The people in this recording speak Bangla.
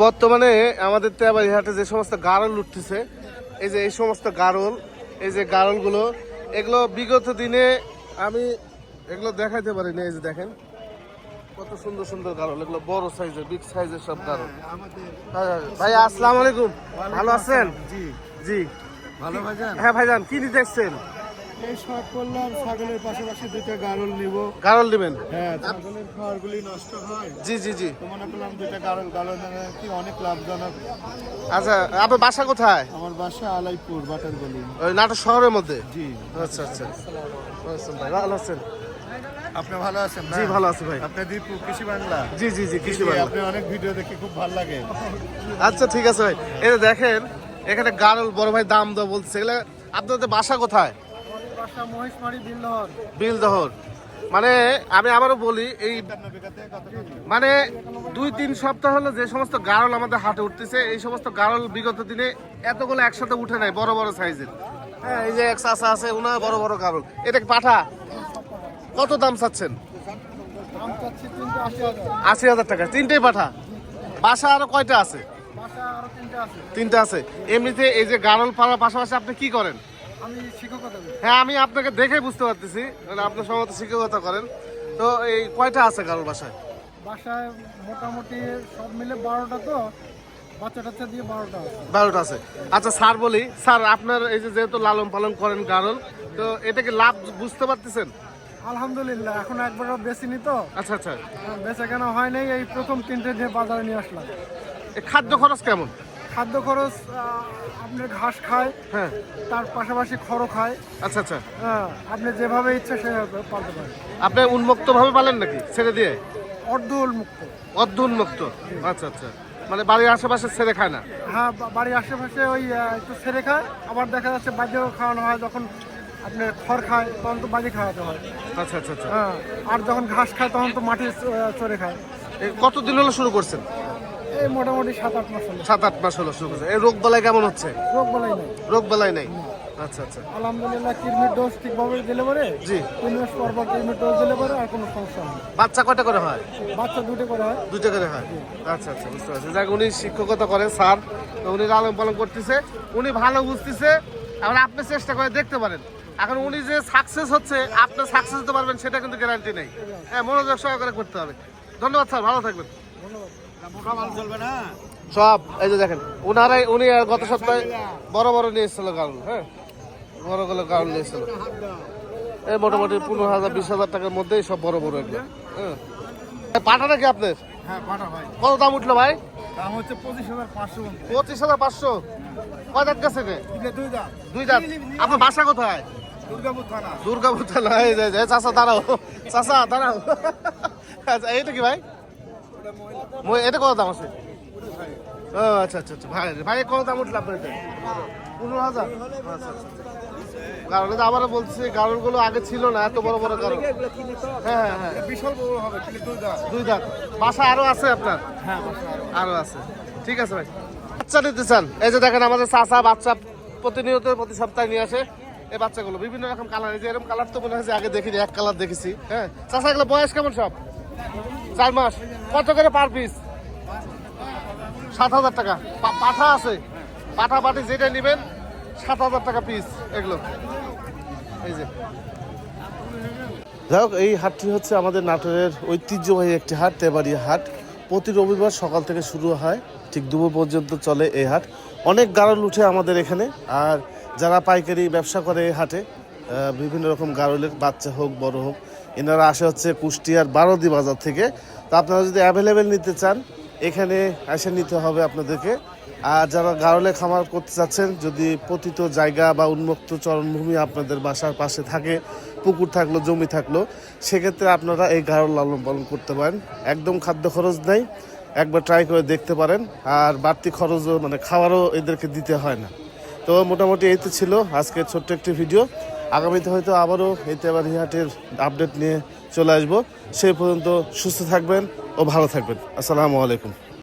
বর্তমানে আমাদের তেবাড়ি হাটে যে সমস্ত গাড়ল উঠতেছে, এই যে এই সমস্ত গাড়ল, এই যে গাড়লগুলো, এগুলো বিগত দিনে আমি এগুলো দেখাইতে পারিনি। এই যে দেখেন কত সুন্দর সুন্দর গাড়ল, এগুলো বড় সাইজের, বিগ সাইজের সব গাড়ল। ভাই আসসালামু আলাইকুম, ভালো আছেন? জি জি ভালো ভাইজান। হ্যাঁ ভাইজান, কি নিতে এসছেন? এই শখ করলাম ছাগলের পাশাপাশি দুইটা গারল নিব। গাড়ল নেবেন? হ্যাঁ, ছাগলের খাবারগুলি নষ্ট হয়। জি জি জি। তো মনে করলাম দুইটা গারল গারল কি অনেক লাভজনক। আচ্ছা, আপনার বাসা কোথায়? আমার বাসা আলাইপুর বাটার গলি। ওই নাটোর শহরের মধ্যে? জি। আচ্ছা আচ্ছা, ভাই ভালো আছেন? আপনি ভালো আছেন? জি ভালো আছি ভাই। আপনি দীপু কৃষি বাংলা? জি জি জি, কৃষি। আপনি অনেক ভিডিও দেখে খুব ভালো লাগে। আচ্ছা ঠিক আছে ভাই, এই যে দেখেন এখানে গাড়ল বড় ভাই দাম দেওয়া বলছে। এগুলো আপনাদের বাসা কোথায়? বাসা মহেশমারি বিলদহর। বিলদহর। মানে আমি আবারও বলি, এই মানে 2-3 সপ্তাহ হলো যে সমস্ত গাড়ল আমাদের হাটে উঠতেছে, এই সমস্ত গাড়ল বিগত দিনে এতগুলো একসাথে উঠে নাই, বড় বড় সাইজের। হ্যাঁ, এই যে এক চাচা আছে, ওনার বড় বড় গাড়ল। এটা কি পাঠা? কত দাম চাচ্ছেন? 80,000 টাকা। তিনটেই পাঠা? বাসা আরো কয়টা আছে? তিনটা আছে। এমনিতে এই যে গাড়ল পাড়ার পাশাপাশি আপনি কি করেন? আমি শিক্ষকতা করি। হ্যাঁ, আমি আপনাকে দেখে বুঝতে পারতেছি, মানে আপনি সম্ভবত শিক্ষকতা করেন। তো এই কয়টা আছে গাড়ল বাসায়? বাসায় মোটামুটি সব মিলে 12টা, তো বাচ্চা টাচ্চা দিয়ে 12টা আছে। 12টা আছে। আচ্ছা স্যার বলি, স্যার আপনার এই যে যেহেতু লালন পালন করেন গাড়ল, তো এটা কি লাভ বুঝতে পারতেছেন? আলহামদুলিল্লাহ, এখন একবারও বেচিনি তো। আচ্ছা আচ্ছা। বেচা কেন হয় নাই, এই প্রথম 3টে দিয়ে বাজারে নিয়ে আসলাম। এই খাদ্য খরচ কেমন? খাদ্য খরচ আপনার ঘাস খায়, হ্যাঁ। তার পাশাপাশি খড়ও খায়। আচ্ছা আচ্ছা। হ্যাঁ, আপনি যেভাবে ইচ্ছে সেভাবে পালতে পারেন। আপনি উন্মুক্ত ভাবে পালেন নাকি ছেড়ে দিয়ে? অর্ধ উন্মুক্ত। অর্ধ উন্মুক্ত। আচ্ছা আচ্ছা, মানে বাড়ির আশেপাশে ছেড়ে খায় না? হ্যাঁ, বাড়ির আশেপাশে ওই একটু ছেড়ে খায়, আবার দেখা যাচ্ছে বাজেও খাওয়ানো হয়। যখন আপনার খড় খায় তখন তো বাজি খাওয়াতে হয়। আচ্ছা আচ্ছা আচ্ছা। হ্যাঁ, আর যখন ঘাস খায় তখন তো মাটি চড়ে খায়। কতদিন হলো শুরু করছেন? এই মোটামুটি 7-8 মাস হলো। 7-8 মাস হলো শুরু করছেন। এই রোগ বালাই কেমন হচ্ছে? রোগ বলাই নাই। রোগ বালাই নাই? আচ্ছা আচ্ছা। আলহামদুলিল্লাহ, কৃমির ডোজ ঠিকভাবে দিলে পরে, জি, 3 মাস পর পর কৃমির ডোজ দিলে পরে আর কোনো সমস্যা হয় না। বাচ্চা কয়টা করে হয়? বাচ্চা 2টে করে হয়। 2টা করে হয়? আচ্ছা আচ্ছা, বুঝতে পারছি। যাক, উনি শিক্ষকতা করেন স্যার, তো উনি লালন পালন করতেছে, উনি ভালো বুঝতেছে। আবার আপনি চেষ্টা করে দেখতে পারেন। এখন উনি যে সাকসেস হচ্ছে, আপনি সাকসেস হতে পারবেন সেটা কিন্তু গ্যারান্টি নেই। হ্যাঁ, মনোযোগ সহকারে করতে হবে। ধন্যবাদ স্যার, ভালো থাকবেন। সব এই যে দেখেন, উনি গত সপ্তাহে বড় বড় নিয়ে এসেছিল গাড়ল। হ্যাঁ, বড় বড় গাড়ল নিয়ে এসেছিল। এই মোটামুটি 15,000-20,000 টাকার মধ্যেই সব বড় বড় এগুলো। হ্যাঁ, পাঠা নাকি আপনার? হ্যাঁ, পাঠা ভাই। কত দাম উঠলো ভাই? দাম হচ্ছে 25,500। 25,500? কয় দাঁত গেছে? 2 দাম। 2 দাঁত। আপনার বাসা কোথায়? দুর্গাপুর থানা। দুর্গাপুর থানা। এই যে চাচা দাঁড়াও, চাচা দাঁড়াও। আচ্ছা, এইটা কি ভাই? এটা কত দাম আছে? ও আচ্ছা আচ্ছা আচ্ছা। ভাই ভাই কত দাম উঠলো আপনার? 15,000? আচ্ছা আচ্ছা। কারণ আবারও বলছি, গাড়লগুলো আগে ছিল না, এত বড় বড় গাড়ল। হ্যাঁ হ্যাঁ হ্যাঁ, বিশাল বড় হবে, কিন্তু 2 দাম। 2 দাঁত। বাসা আরো আছে আপনার? হ্যাঁ, আরো আছে। ঠিক আছে ভাই। বাচ্চা নিতে চান? এই যে দেখেন আমাদের চাচা বাচ্চা প্রতিনিয়ত প্রতি সপ্তাহে নিয়ে আসে। এই বাচ্চাগুলো বিভিন্ন রকম কালার, এই যে এরকম কালার তো মনে হয় যে আগে দেখিনি, এক কালার দেখেছি। হ্যাঁ চাচা, এগুলো বয়স কেমন সব? 4 মাস। কত করে পার পিস? 7,000 টাকা। পাঠা আছে? পাঠা পাটি যেটা নেবেন 7,000 টাকা পিস এগুলো। এই যে যাই হোক, এই হাটটি হচ্ছে আমাদের নাটোরের ঐতিহ্যবাহী একটি হাট, তেবাড়িয়া হাট। প্রতি রবিবার সকাল থেকে শুরু হয়, ঠিক দুপুর পর্যন্ত চলে এই হাট। অনেক গাড়ল উঠে আমাদের এখানে। আর যারা পাইকারি ব্যবসা করে এই হাটে, বিভিন্ন রকম গাড়লের, বাচ্চা হোক বড় হোক, এনারা আসে হচ্ছে কুষ্টিয়ার বারোদি বাজার থেকে। তো আপনারা যদি অ্যাভেলেবেল নিতে চান, এখানে এসে নিতে হবে আপনাদেরকে। আর যারা গাড়লে খামার করতে চাচ্ছেন, যদি পতিত জায়গা বা উন্মুক্ত চরণভূমি আপনাদের বাসার পাশে থাকে, পুকুর থাকলো, জমি থাকলো, সেক্ষেত্রে আপনারা এই গাড়ল লালন পালন করতে পারেন। একদম খাদ্য খরচ নেই, একবার ট্রাই করে দেখতে পারেন। আর বাড়তি খরচও, মানে খাওয়ারও এদেরকে দিতে হয় না। তো মোটামুটি এই তো ছিল আজকে ছোট্ট একটি ভিডিও। আগামীতে হয়তো আবারও এই তেবাড়িয়া হাটের আপডেট নিয়ে চলে আসবো। সেই পর্যন্ত সুস্থ থাকবেন ও ভালো থাকবেন। আসসালামু আলাইকুম।